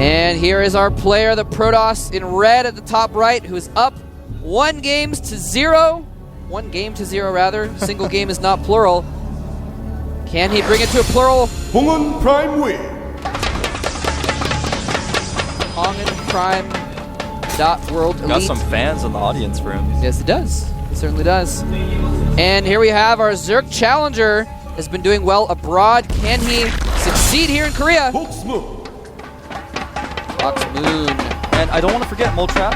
And here is our player, the Protoss in red at the top right, who is up 1 game to 0. 1 game to 0, rather. Single game is not plural. Can he bring it to a plural? HongUn Prime win. HongUn Prime World Elite. Got some fans in the audience for him. Yes, it does. It certainly does. And here we have our Zerg challenger. Has been doing well abroad. Can he succeed here in Korea? Fox Moon. Fox Moon. And I don't want to forget Moltrap,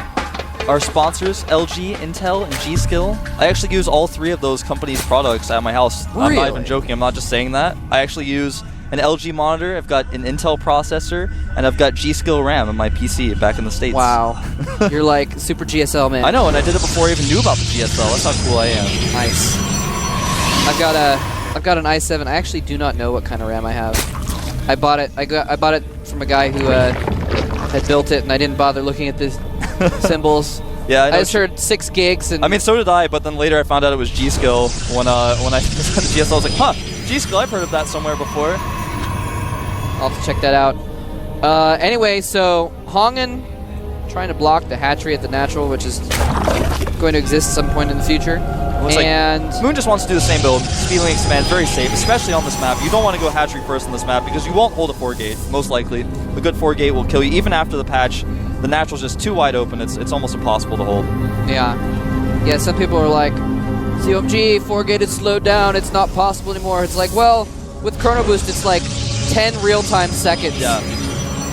our sponsors, LG, Intel, and G-Skill. I actually use all 3 of those companies' products at my house. Really? I'm not even joking. I'm not just saying that. I actually use an LG monitor, I've got an Intel processor, and I've got G-Skill RAM on my PC back in the States. Wow. You're like super GSL, man. I know, and I did it before I even knew about the GSL. That's how cool I am. Nice. I've got an i7. I actually do not know what kind of RAM I have. I bought it. I bought it from a guy who had built it, and I didn't bother looking at the symbols. Yeah, I just heard 6 gigs, and I mean, so did I, but then later I found out it was G-Skill. When I said the GSL, I was like, huh, G-Skill, I've heard of that somewhere before. I'll have to check that out. Anyway, so HongUn trying to block the hatchery at the natural, which is going to exist at some point in the future. And like Moon just wants to do the same build. Speedling expand, very safe, especially on this map. You don't want to go hatchery first on this map because you won't hold a 4-gate, most likely. A good 4-gate will kill you. Even after the patch, the natural's just too wide open. It's almost impossible to hold. yeah. Yeah, some people are like, COMG, 4-gate is slowed down, it's not possible anymore. It's like, well, with Chrono Boost, it's like 10 real-time seconds. Yeah.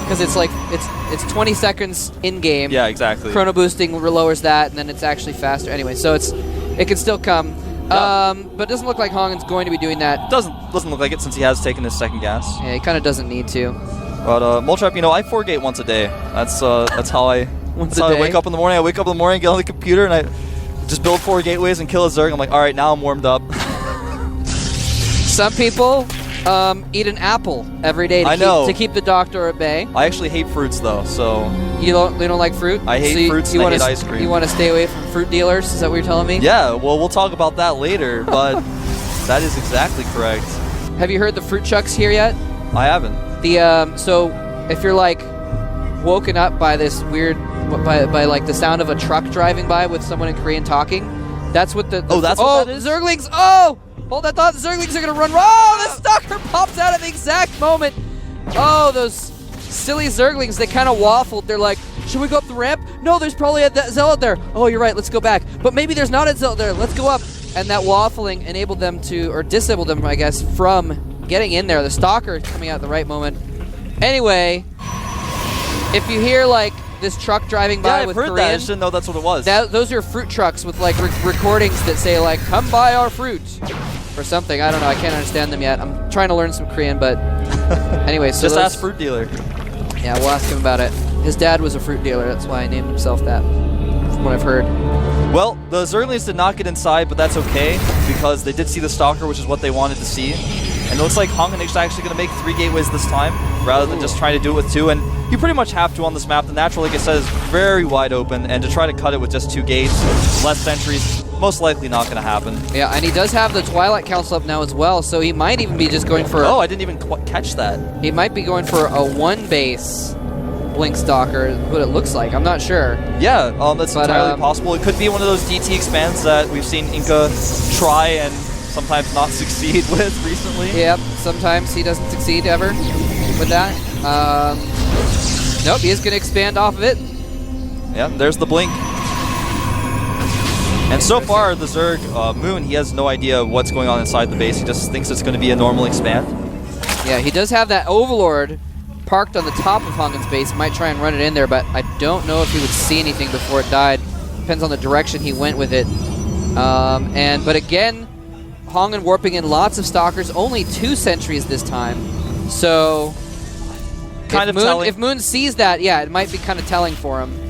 Because it's like, it's 20 seconds in-game. Yeah, exactly. Chrono boosting lowers that, and then it's actually faster. Anyway, so it can still come. Yeah. But it doesn't look like HongUn's going to be doing that. Doesn't look like it since he has taken his 2nd gas. Yeah, he kind of doesn't need to. But Moltrap, you know, I 4-gate once a day. That's how I I wake up in the morning. I wake up in the morning, get on the computer, and I just build 4 gateways and kill a Zerg. I'm like, all right, now I'm warmed up. Some people eat an apple every day to keep the doctor at bay. I actually hate fruits though, so you don't like fruit. I hate fruits and I hate ice cream. You want to stay away from fruit dealers? Is that what you're telling me? Yeah. Well, we'll talk about that later, but that is exactly correct. Have you heard the fruit chucks here yet? I haven't. The so if you're like woken up by this weird by like the sound of a truck driving by with someone in Korean talking, that's what that's what that is? Zerglings! Oh! Hold that thought, the Zerglings are gonna run. Oh, the stalker pops out at the exact moment. Oh, those silly Zerglings, they kind of waffled. They're like, should we go up the ramp? No, there's probably a zealot there. Oh, you're right, let's go back. But maybe there's not a zealot there, let's go up. And that waffling enabled them to, or disabled them, I guess, from getting in there. The stalker coming out at the right moment. Anyway, if you hear like this truck driving by with Korean, that. I just didn't know that's what it was. Those are fruit trucks with like recordings that say like, come buy our fruit. Or something. I don't know. I can't understand them yet. I'm trying to learn some Korean, but anyway. So just ask fruit dealer. Yeah, we'll ask him about it. His dad was a fruit dealer. That's why he named himself that, from what I've heard. Well, the Zerglings did not get inside, but that's okay because they did see the Stalker, which is what they wanted to see. And it looks like HongUn is actually going to make 3 gateways this time, rather than just trying to do it with 2. And you pretty much have to on this map. The natural, like I said, is very wide open, and to try to cut it with just 2 gates, less sentries, most likely not going to happen. Yeah, and he does have the Twilight Council up now as well, so he might even be just going for... Oh, I didn't even catch that. He might be going for a 1-base Blink Stalker, what it looks like. I'm not sure. Yeah, that's entirely possible. It could be one of those DT expands that we've seen Inca try and sometimes not succeed with recently. Yep, sometimes he doesn't succeed ever with that. Nope, he is going to expand off of it. Yeah, there's the Blink. And so far, the Zerg, Moon, he has no idea what's going on inside the base. He just thinks it's going to be a normal expand. Yeah, he does have that Overlord parked on the top of HongUn's base. He might try and run it in there, but I don't know if he would see anything before it died. Depends on the direction he went with it. But again, HongUn warping in lots of Stalkers, only 2 sentries this time. So, if Moon sees that, yeah, it might be kind of telling for him.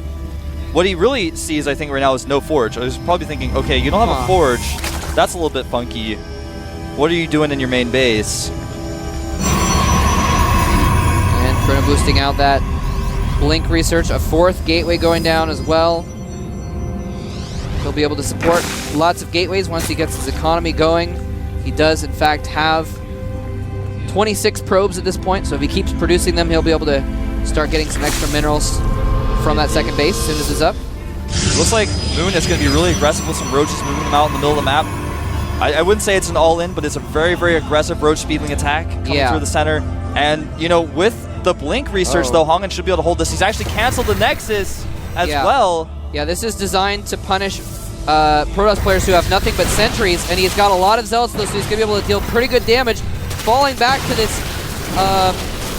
What he really sees, I think, right now is no forge. He's probably thinking, okay, you don't have a forge. That's a little bit funky. What are you doing in your main base? And Chrono boosting out that Blink research. A 4th gateway going down as well. He'll be able to support lots of gateways once he gets his economy going. He does, in fact, have 26 probes at this point, so if he keeps producing them, he'll be able to start getting some extra minerals from that second base as soon as it's up. Looks like Moon is going to be really aggressive with some roaches moving them out in the middle of the map. I wouldn't say it's an all-in, but it's a very, very aggressive roach speedling attack coming through the center. And, you know, with the Blink research, though, HongUn should be able to hold this. He's actually canceled the Nexus as well. Yeah, this is designed to punish Protoss players who have nothing but sentries, and he's got a lot of Zealots, though, so he's going to be able to deal pretty good damage. Falling back to this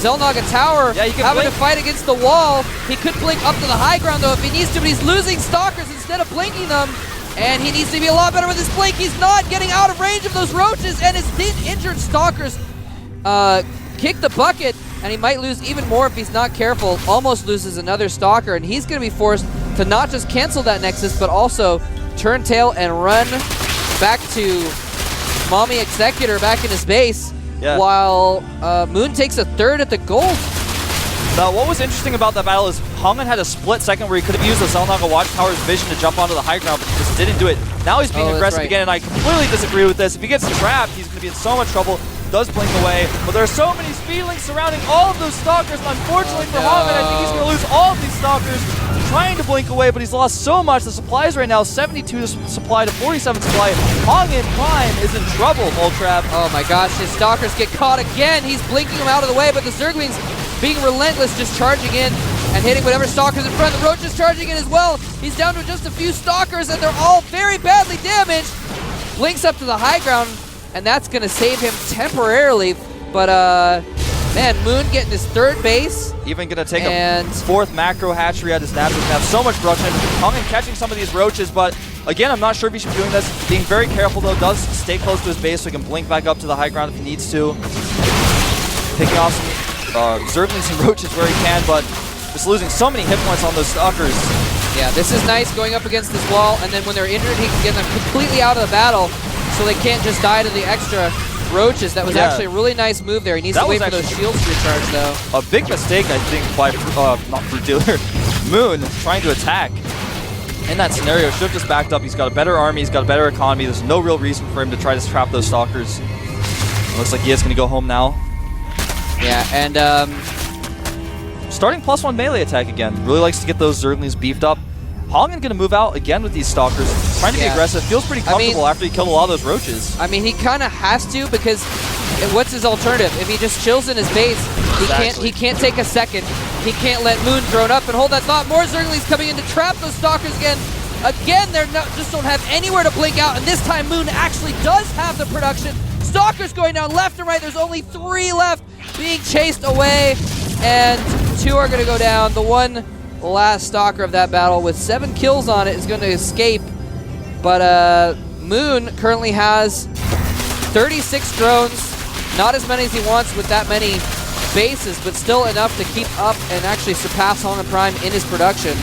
Xel'Naga tower, having to fight against the wall. He could blink up to the high ground, though, if he needs to, but he's losing Stalkers instead of blinking them. And he needs to be a lot better with his blink. He's not getting out of range of those roaches, and his injured Stalkers kick the bucket, and he might lose even more if he's not careful. Almost loses another Stalker, and he's going to be forced to not just cancel that Nexus, but also turn tail and run back to Mommy Executor back in his base, while Moon takes a third at the gold. Now, what was interesting about that battle is HongUn had a split second where he could have used the Xel'Naga Watchtower's vision to jump onto the high ground, but he just didn't do it. Now he's being aggressive again, and I completely disagree with this. If he gets trapped, he's going to be in so much trouble. Does blink away, but there are so many speedlings surrounding all of those Stalkers, and unfortunately for HongUn, I think he's going to lose all of these Stalkers trying to blink away, but he's lost so much. The supplies right now, 72 supply to 47 supply. HongUn Prime is in trouble, Moltrap. Oh my gosh, his Stalkers get caught again. He's blinking them out of the way, but the Zerglings being relentless, just charging in and hitting whatever Stalkers in front. The Roach is charging in as well. He's down to just a few Stalkers, and they're all very badly damaged. Blinks up to the high ground, and that's going to save him temporarily. But, man, Moon getting his third base. Even going to take a fourth macro hatchery at his nap. He's going to have so much production. HongUn catching some of these roaches, but again, I'm not sure if he should be doing this. Being very careful, though, does stay close to his base so he can blink back up to the high ground if he needs to. Picking off some Zerglings and roaches where he can, but just losing so many hit points on those Stalkers. Yeah, this is nice going up against this wall, and then when they're injured, he can get them completely out of the battle so they can't just die to the extra roaches. That was actually a really nice move there. He needs to wait for those shields to recharge, though. A big mistake, I think, by not Fruit Dealer, Moon trying to attack. In that scenario, should have just backed up. He's got a better army, he's got a better economy. There's no real reason for him to try to trap those Stalkers. It looks like he is going to go home now. Yeah, and starting +1 melee attack again. Really likes to get those Zerglings beefed up. HongUn going to move out again with these Stalkers. Trying to be aggressive. Feels pretty comfortable after he killed a lot of those roaches. I mean, he kind of has to, because what's his alternative? If he just chills in his base, he can't take a second. He can't let Moon drone up and hold that thought. More Zerglings coming in to trap those Stalkers again. Again, they're just don't have anywhere to blink out, and this time Moon actually does have the production. Stalkers going down left and right. There's only 3 left being chased away, and 2 are going to go down. The one last Stalker of that battle with 7 kills on it is going to escape, but Moon currently has 36 drones, not as many as he wants with that many bases, but still enough to keep up and actually surpass HongUn Prime in his production.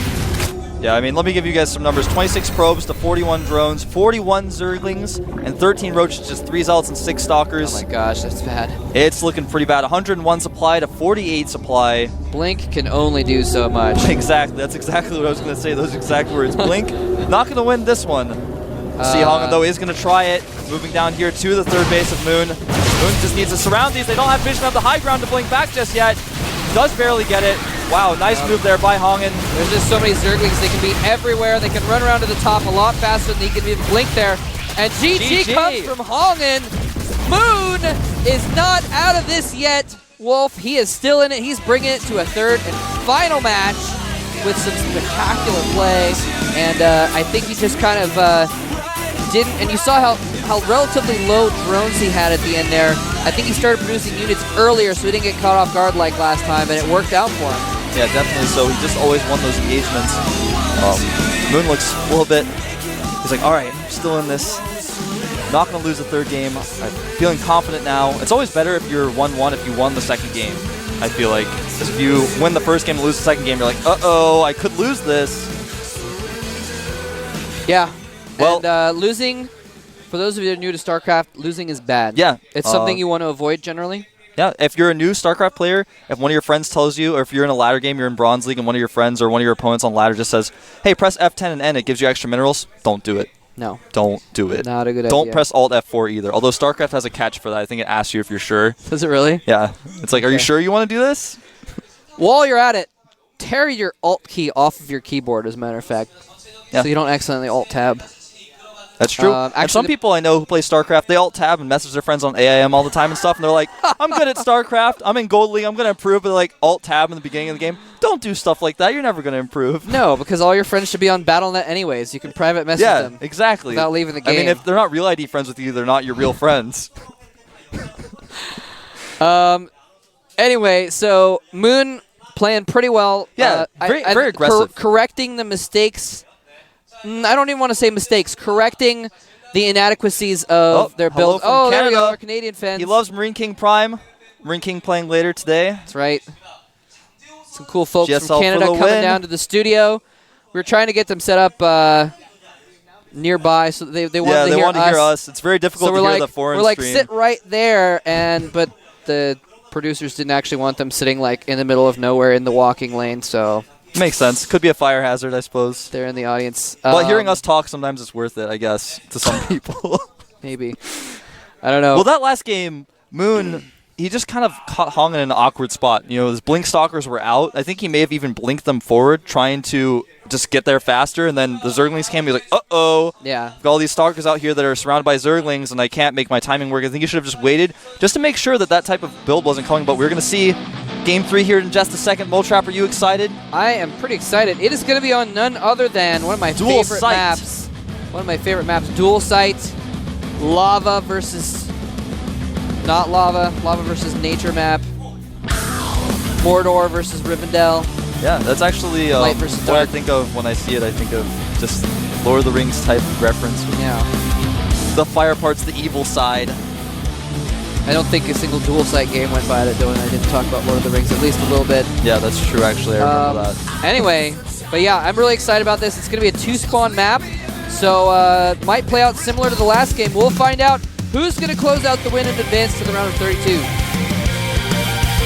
Yeah, I mean, let me give you guys some numbers. 26 probes to 41 drones, 41 Zerglings, and 13 roaches, just 3 Zealots and 6 Stalkers. Oh my gosh, that's bad. It's looking pretty bad. 101 supply to 48 supply. Blink can only do so much. Exactly, that's exactly what I was going to say. Those exact words. Blink, not going to win this one. See, HongUn, though, is going to try it. Moving down here to the third base of Moon. Moon just needs to surround these. They don't have vision of the high ground to blink back just yet. Does barely get it. Wow, nice move there by HongUn. There's just so many Zerglings. They can be everywhere. They can run around to the top a lot faster than he can even blink there. And GG comes from HongUn. Moon is not out of this yet. Wolf, he is still in it. He's bringing it to a third and final match with some spectacular play. And I think he just kind of didn't, and you saw how relatively low drones he had at the end there. I think he started producing units earlier so he didn't get caught off guard like last time, and it worked out for him. Yeah, definitely so. He just always won those engagements. Moon looks a little bit, he's like, all right, I'm still in this. Not going to lose the third game. I'm feeling confident now. It's always better if you're 1-1 if you won the second game, I feel like. Because if you win the first game and lose the second game, you're like, uh-oh, I could lose this. Yeah. Well, and losing, for those of you that are new to StarCraft, losing is bad. Yeah. It's something you want to avoid generally. Yeah, if you're a new StarCraft player, if one of your friends tells you, or if you're in a ladder game, you're in Bronze League, and one of your friends or one of your opponents on ladder just says, hey, press F10 and N, it gives you extra minerals, don't do it. No. Don't do it. Not a good idea. Don't press Alt F4 either. Although StarCraft has a catch for that. I think it asks you if you're sure. Does it really? Yeah. It's like, are you sure you want to do this? While you're at it, tear your Alt key off of your keyboard, as a matter of fact, Yeah. so you don't accidentally Alt tab. That's true. Actually, and some people I know who play StarCraft, they alt tab and message their friends on AIM all the time and stuff, and they're like, I'm good at StarCraft, I'm in Gold League, I'm going to improve, but like alt tab in the beginning of the game. Don't do stuff like that. You're never going to improve. No, because all your friends should be on Battle.net anyways. You can private message them. Exactly. Without leaving the game. I mean, if they're not real ID friends with you, they're not your real friends. Anyway, so Moon playing pretty well. Yeah, very aggressive. Correcting the mistakes. I don't even want to say mistakes. Correcting the inadequacies of their build. Hello from there we Canada. go, our Canadian fans. He loves Marine King Prime. Marine King playing later today. That's right. Some cool folks GSL from Canada for the coming win. down to the studio. We were trying to get them set up nearby, so they wanted to hear us. Yeah, they wanted to hear us. It's very difficult So to we're hear like, the foreign we're like, stream. sit right there, but the producers didn't actually want them sitting like in the middle of nowhere in the walking lane, so Makes sense. Could be a fire hazard, I suppose. they're in the audience. But hearing us talk, sometimes it's worth it, I guess, to some people. Maybe. I don't know. Well, that last game, Moon, he just kind of caught Hong in an awkward spot. You know, his Blink Stalkers were out. I think he may have even blinked them forward, trying to just get there faster. And then the Zerglings came. He was like, uh-oh. Yeah. I've got all these Stalkers out here that are surrounded by Zerglings, and I can't make my timing work. I think he should have just waited just to make sure that that type of build wasn't coming. But we're going to see Game 3 here in just a second. Motrap, are you excited? I am pretty excited. It is going to be on none other than one of my Dual favorite Sight. maps. One of my favorite maps, Dual Sight. Lava versus not lava. Lava versus nature map. Mordor versus Rivendell. Yeah, that's actually Light versus what I dark. think of when I see it. I think of just Lord of the Rings type reference. Yeah. The fire part's the evil side. I don't think a single Dual Sight game went by that I didn't talk about Lord of the Rings at least a little bit. Yeah, that's true, actually. I remember that. Anyway, but yeah, I'm really excited about this. It's going to be a 2-spawn map, so might play out similar to the last game. We'll find out who's going to close out the win and advance to the round of 32.